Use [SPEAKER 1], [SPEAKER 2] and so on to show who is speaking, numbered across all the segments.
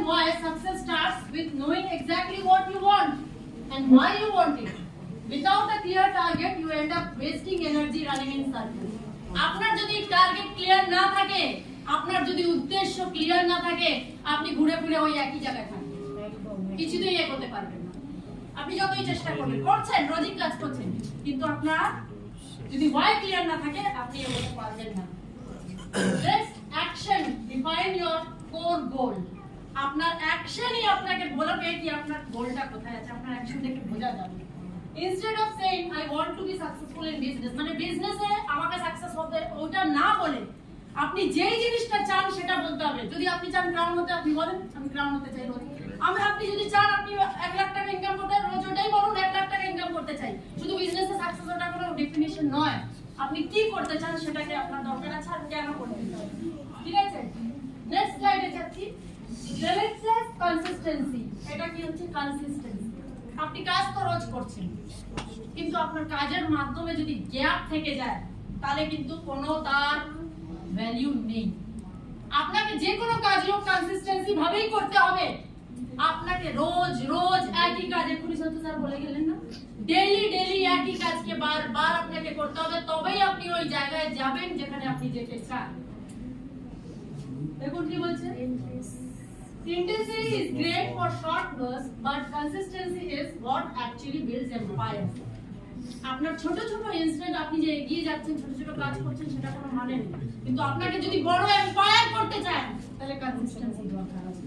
[SPEAKER 1] why success starts with knowing exactly what you want and why you want it. Without a clear target, you end up wasting energy running in circles. আপনার যদি target clear না থাকে, আপনার যদি উদ্দেশ্য clear না থাকে, আপনি ঘুরে ফিরে ওই একই জায়গায় থাকবেন, কিছুতেই এগোতে পারবেন না। আপনি যতই চেষ্টা করবেন, করছেন, রোজই কাজ করছেন, কিন্তু আপনার যদি why ক্লিয়ার না থাকে, আপনি এগোতে পারবেন না। Next, action. Define your core goal. আপনার অ্যাকশনই আপনাকে বলবে কি আপনার গোলটা কোথায় আছে, আপনার অ্যাকশন দেখে বোঝা যাবে। Instead of saying I want to be successful in business, মানে বিজনেসে আমাকে সাকসেস হতে, ওটা না বলে আপনি যেই জিনিসটা চান সেটা বলতে হবে। যদি আপনি চান ক্রাউন হতে, আপনি বলেন আমি ক্রাউন হতে চাই রোজ। আপনি যদি চান আপনি 1 লাখ টাকা ইনকাম করতে, রোজ ওটাই বলুন 1 লাখ টাকা ইনকাম করতে চাই। শুধু বিজনেসে সাকসেস ওটা কোনো ডেফিনিশন নয়। আপনি কি করতে চান সেটাকে আপনার দরকার আছে আর কেন করতে চান, ঠিক আছে? নেক্সট স্লাইডে যাচ্ছি। Relentless consistency. এটা কি হচ্ছে কনসিস্টেন্সি? আপনি কাজ তো রোজ করছেন, কিন্তু আপনার কাজের মাধ্যমে যদি গ্যাপ থেকে যায় তাহলে কিন্তু কোনো তার ভ্যালু নেই। আপনাকে যে কোনো কাজই কনসিস্টেন্সি ভাবেই করতে হবে। আপনাকে রোজ রোজ একই কাজ, এক্ষুনি সত্যি স্যার বলে গেলেন না, ডেইলি ডেইলি একই কাজকে বারবার আপনাকে করতে হবে, তবেই আপনি ওই জায়গায় যাবেন যেখানে আপনি যেতে চান। দেখুন কি বলছে, intensity is great for short bursts, but consistency is what actually builds empires. আপনার ছোট ছোট ইনস্ট্যান্ট আপনি যে এগিয়ে যাচ্ছেন, ছোট ছোট কাজ করছেন, সেটা কোনো মানে নেই, কিন্তু আপনাকে যদি বড় এম্পায়ার করতে চান তাহলে কনসিস্টেন্সি দরকার আছে।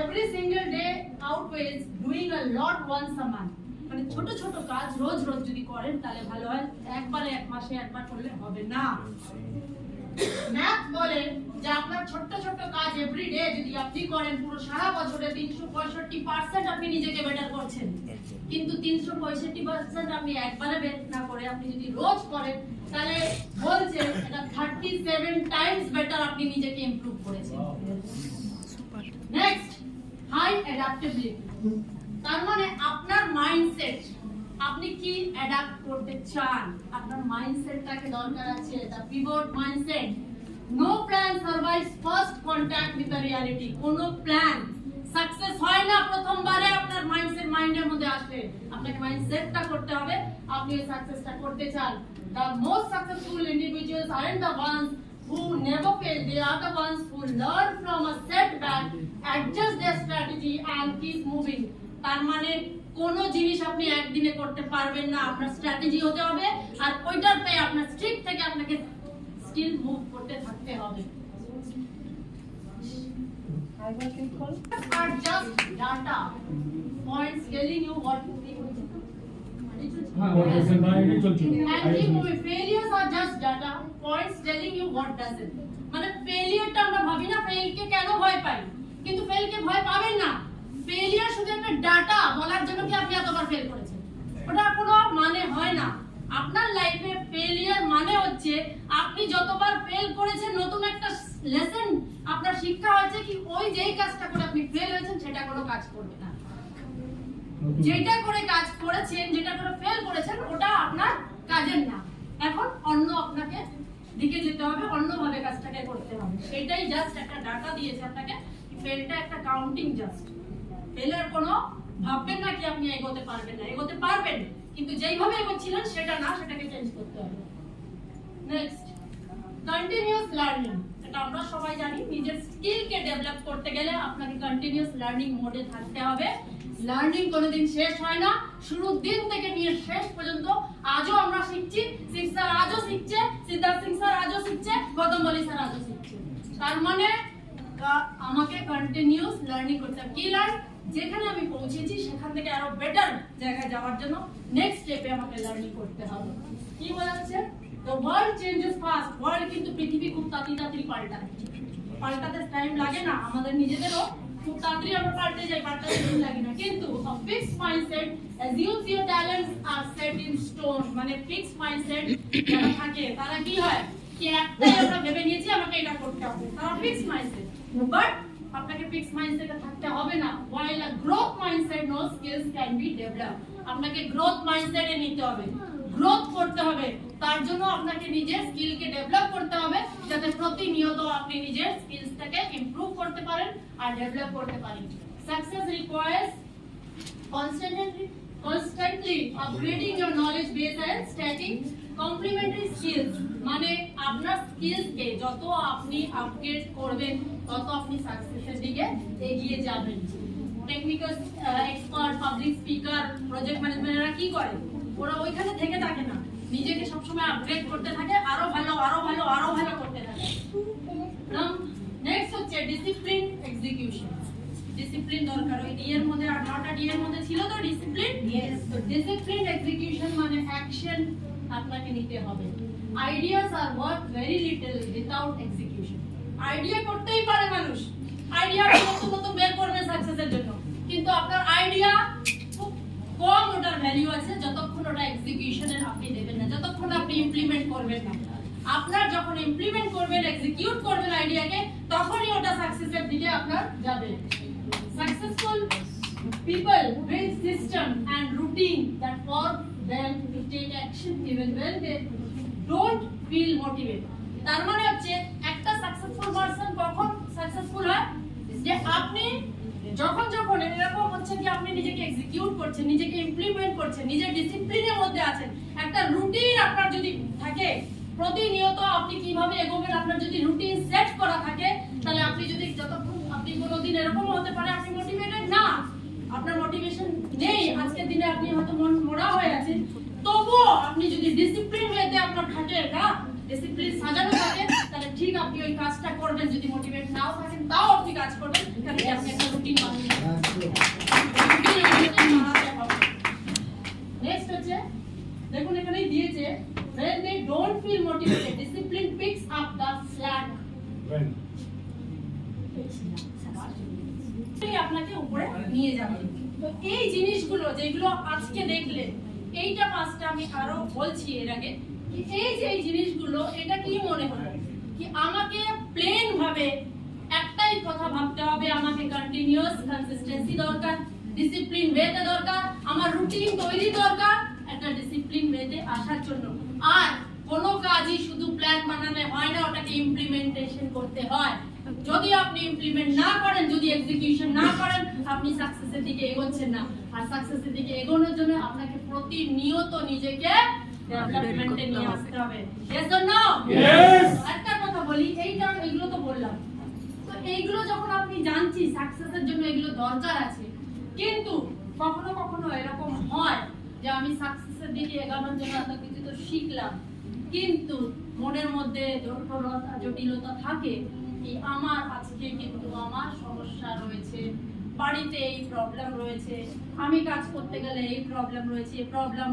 [SPEAKER 1] Every single day outweighs doing a lot once a month. মানে ছোট ছোট কাজ রোজ রোজ যদি করেন তাহলে ভালো হয়, একবারে এক মাসে একবার করলে হবে না। ম্যাথ বলে যে আপনার ছোট ছোট কাজ এভরিডে যদি আপনি করেন, পুরো সারা বছরে 365% আপনি নিজেকে বেটার করছেন, কিন্তু 365% আপনি একবারে বেট না করে আপনি যদি রোজ করেন তাহলে বলছে এটা 37 টাইমস বেটার আপনি নিজেকে ইমপ্রুভ করেছেন। Next, high adaptability. তার মানে আপনার মাইন্ডসেট, আপনি কি অ্যাডাপ্ট করতে চান, আপনার মাইন্ডসেটটাকে দরকার আছে, the pivot mindset. No plan survives first contact with the reality. কোনো প্ল্যান সাকসেস হয় না প্রথমবারে আপনার মাইন্ডের মধ্যে আসলে। আপনাকে মাইন্ডসেটটা করতে হবে, আপনি এই সাকসেসটা করতে চান। The most successful individuals aren't the ones who never fail, they are the ones who learn from a setback, adjust their strategy and keep moving. তার মানে কোন জিনিস আপনি একদিনে করতে পারবেন না, আপনার স্ট্র্যাটেজি হতে হবে, আর ওইটার পেয়ে আপনার স্ট্রিক থেকে আপনাকে স্কিল মুভ করতে থাকতে হবে। are just data points telling you what to think. Failures are just data points telling you what doesn't. মানে ফেলিয়ারটা আমরা ভাবি না, ফেলকে কেন ভয় পাই, কিন্তু ফেলকে ভয় পাবেন না। ফেলিয়ার শুধু একটা ডাটা বলার জন্য কি আপনি এতবার ফেল করেছেন, ওটা কোনো মানে হয় না। আপনার লাইফে ফেলিয়ার মানে হচ্ছে আপনি যতবার ফেল করেছেন নতুন একটা লেসন আপনার শিক্ষা হয়েছে কি ওই যেই কাজটা করে আপনি ফেল হয়েছেন সেটা কোনো কাজ করবে না। যেটা করে কাজ করেছেন, যেটা করে ফেল করেছেন ওটা আপনার কাজের না। এখন অন্য আপনাকে দিকে যেতে হবে, অন্যভাবে কাজটাকে করতে হবে। সেটাই জাস্ট একটা ডাটা দিয়েছে আপনাকে, ফেলটা একটা কাউন্টিং জাস্ট। ফেলের কোনো ভাববেন না কি আপনি এগোতে পারবেন না, এগোতে পারবেন, কিন্তু যেইভাবে এগোচ্ছিলেন সেটা না, সেটাকে চেঞ্জ করতে হবে। Next, continuous learning. এটা আমরা সবাই জানি, নিজের স্কিলকে ডেভেলপ করতে গেলে আপনাকে কন্টিনিউয়াস লার্নিং মোডে থাকতে হবে। লার্নিং কোনোদিন শেষ হয় না, শুরুর দিন থেকে নিয়ে শেষ পর্যন্ত আজও আমরা শিখছি, সিং স্যার আজও শিখছে, সিদ্ধার্থ সিং স্যার আজও শিখছে, গৌতম বলি স্যার আজও শিখছে। তার মানে আমাকে কন্টিনিউয়াস লার্নিং করতে হবে। কি লার্ন, যেখানে আমি পৌঁছেছি সেখান থেকে আরো বেটার জায়গায় যাওয়ার জন্য নেক্সট স্টেপে আমাকে লার্নিং করতে হবে। কি বলছে, the world changes fast. World কিন্তু পৃথিবী খুব তাড়াতাড়ি পাল্টায়, পাল্টাতে টাইম লাগে না, আমাদের নিজেদেরও খুব তাড়াতাড়ি আমরা পাল্টে যাই, পাল্টাতে টাইম লাগে না। কিন্তু a fixed mindset assumes your talents are set in stone. মানে ফিক্সড মাইন্ডসেট যারা থাকে তারা কি হয় কি একটাই আমরা ভেবে নিয়েছি আমাকে এটা করতে হবে, তারা ফিক্সড মাইন্ডসেট। বাট আপনাকে ফিক্সড মাইন্ডসেটে থাকতে হবে না। while a growth mindset no skills can be developed. আপনাকে গ্রোথ মাইন্ডসেটে নিতে হবে, গ্রোথ করতে হবে। তার জন্য আপনাকে নিজের স্কিলকে ডেভেলপ করতে হবে, যাতে প্রতিনিয়ত আপনি নিজের স্কিলসটাকে সেটাকে ইমপ্রুভ করতে পারেন আর ডেভেলপ করতে পারেন। Success requires constantly upgrading your knowledge base and stacking complementary skills, মানে আপনার স্কিলস কে যত আপনি আপগ্রেড করবেন তত আপনি সাকসেসের দিকে এগিয়ে যাবেন। Technical expert, public speaker, project ম্যানেজমেন্টরা কি করে, ওরা ওইখানে থেকে থাকে না, নিজেকে সবসময় আপগ্রেড করতে থাকে, আরো ভালো করতে থাকে। নেক্সট হচ্ছে ডিসিপ্লিন এক্সিকিউশন। ডিসিপ্লিন দরকার, ওই ডি এর মধ্যে 8টা ডি এর মধ্যে ছিল তো ডিসিপ্লিন। তো ডিসিপ্লিন এক্সিকিউশন মানে অ্যাকশন আপনাকে নিতে হবে। Ideas are worth very little without execution. Idea করতেই পারে মানুষ, আইডিয়া নতুন বের করবে সাকসেসের জন্য, কিন্তু আপনার আইডিয়া খুব কম, ওটার ভ্যালু আছে যতক্ষণ ওটা এক্সিকিউশনের আপনি দেবেন না, যতক্ষণ আপনি ইমপ্লিমেন্ট করবেন না। আপনার যখন ইমপ্লিমেন্ট করবেন, এক্সিকিউট করবেন আইডিয়াকে, তখনই ওটা সাকসেসের দিকে আপনার যাবে। Successful people build system and routine that force them to take action even when they don't feel motivated. তার মানে হচ্ছে একটা সাকসেসফুল পারসন কখন সাকসেসফুল হয়, যে আপনি যখন এরকম হচ্ছে কি আপনি নিজেকে এক্সিকিউট করছেন, নিজেকে ইমপ্লিমেন্ট করছেন, নিজের ডিসিপ্লিনের মধ্যে আছেন, একটা রুটিন আপনার যদি থাকে, প্রতিনিয়ত আপনি কিভাবে এগোবেন আপনার যদি রুটিন সেট করা থাকে, তাহলে আপনি যদি যতক্ষণ আপনি কোনোদিন এরকম হতে পারে আপনি মোটিভেটেড না, আপনার মোটিভেশন নেই, আজকের দিনে আপনি হয়তো মন মোড়া হয়ে আছেন, তবুও আপনি যদি ডিসিপ্লিন ওয়েতে আপনার থাকে না, ডিসিপ্লিন সাজানো থাকে, তাহলে ঠিক আপনি ওই কাজটা করবেন। যদি মোটিভেট নাও থাকেন তাও আপনি কাজ করবেন, কারণ আপনি একটা রুটিন বানিয়ে নেক্সট হচ্ছে দেখুন এখানেই দিয়েছে, when they don't feel motivated, discipline picks up the slack. আপনাকে উপরে নিয়ে যাবে। তো এই জিনিসগুলো যেগুলো আজকে দেখলেন, এইটা পাঁচটা আমি আরো বলছি এর আগে, এই জিনিসগুলো এটা কি মনে হয় কি আমাকে প্লেন ভাবে একটাই কথা ভাবতে হবে, আমাকে কন্টিনিউয়াস কনসিস্টেন্সি দরকার, ডিসিপ্লিন ওয়েতে দরকার, আমার রুটিন তৈরি দরকার একটা ডিসিপ্লিন ওয়েতে আসার জন্য। আর কোনো কাজই শুধু প্ল্যান বানালে হয় না, ওটাকে ইমপ্লিমেন্টেশন করতে হয়। যদি আপনি ইমপ্লিমেন্ট না করেন, যদি এক্সিকিউশন না করেন, আপনি সাকসেসের দিকে এগোচ্ছেন না। আর সাকসেসের দিকে এগোনোর জন্য আপনাকে প্রতিনিয়ত নিজেকে ডেভেলপমেন্টে নিয়ে আসতে হবে। Yes or no? ইয়েস। একটা কথা বলি, এইগুলো তো বললাম, তো এইগুলো যখন আপনি জানছি সাকসেসের জন্য এগুলো দরকার আছে, কিন্তু কখনো কখনো এরকম হয় যে আমি সাকসেসের দিকে এগোনোর জন্য এত কিছু তো শিখলাম, কিন্তু মনের মধ্যে জটিলতা থাকে কি আমার আজকে কিন্তু আমার সমস্যা রয়েছে, বাড়িতে এই প্রবলেম রয়েছে, আমি কাজ করতে গেলে এই প্রবলেম রয়েছে, প্রবলেম।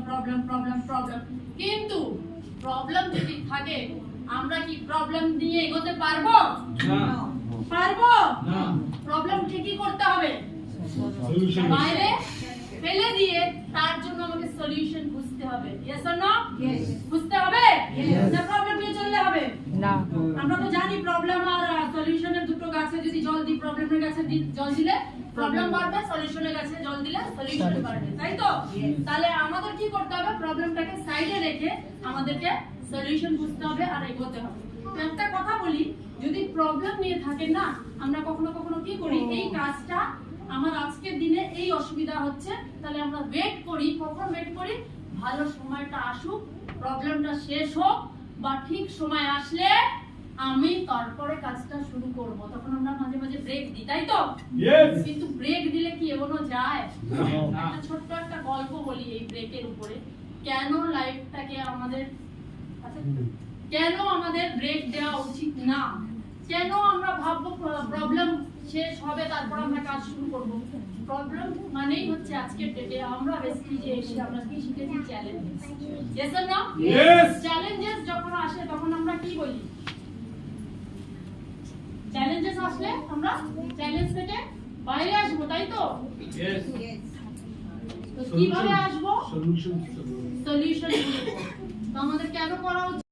[SPEAKER 1] কিন্তু প্রবলেম যদি থাকে, আমরা কি প্রবলেম নিয়ে এগোতে পারবো? পারবো না। প্রবলেম ঠিকই করতে হবে, বাইরে ফেলে দিয়ে তার জন্য আমাকে সলিউশন খুঁজতে হবে। Yes or no? ইয়েস। খুঁজতে হবে না প্রবলেম নিয়ে চললে হবে না। আমরা তো জানি প্রবলেম আর সলিউশনের দুটো গাছে যদি জল দিই, প্রবলেমের গাছে জল দিলে প্রবলেম বাড়বে, সলিউশনের গাছে জল দিলে সলিউশন বাড়বে, তাই তো? তাহলে আমাদের কি করতে হবে, প্রবলেমটাকে সাইডে রেখে আমাদেরকে সলিউশন খুঁজতে হবে আর এগোতে হবে। তো একটা কথা বলি, যদি প্রবলেম নিয়ে থাকেন না, আমরা কখনো কখনো কি করি, এই কাজটা আমার আজকের দিনে এই অসুবিধা হচ্ছে, তাহলে আমরা ওয়েট করি। কখন ওয়েট করি? ভালো সময়টা আসুক, প্রবলেমটা শেষ হোক, বা ঠিক সময় আসলে আমি তারপরে কাজটা শুরু করব। তখন আমরা মাঝে মাঝে ব্রেক দিই, তাই তো? কিন্তু ব্রেক দিলে কি এগোনো যায়? একটা ছোট্ট একটা গল্প বলি এই ব্রেকের উপরে। কেন লাইফটাকে আমাদের কেন আমাদের ব্রেক দেওয়া উচিত না? কেন আমরা ভাববো প্রবলেম শেষ হবে তারপর আমরা কাজ শুরু করব? প্রবলেম মানেই হচ্ছে আজকের ডেটে আমরা বেসিক্যালি এসে আমরা কি শিখেছি? Challenges. Yes or no? Yes. Challenges যখন আসে তখন আমরা কি বলি? চ্যালেঞ্জেস আসলে আমরা চ্যালেঞ্জ থেকে বাইরে আসবো, তাই তো? ইয়েস। তো কিভাবে আসবো? সলিউশন। তো আমাদের কেন করা উচিত?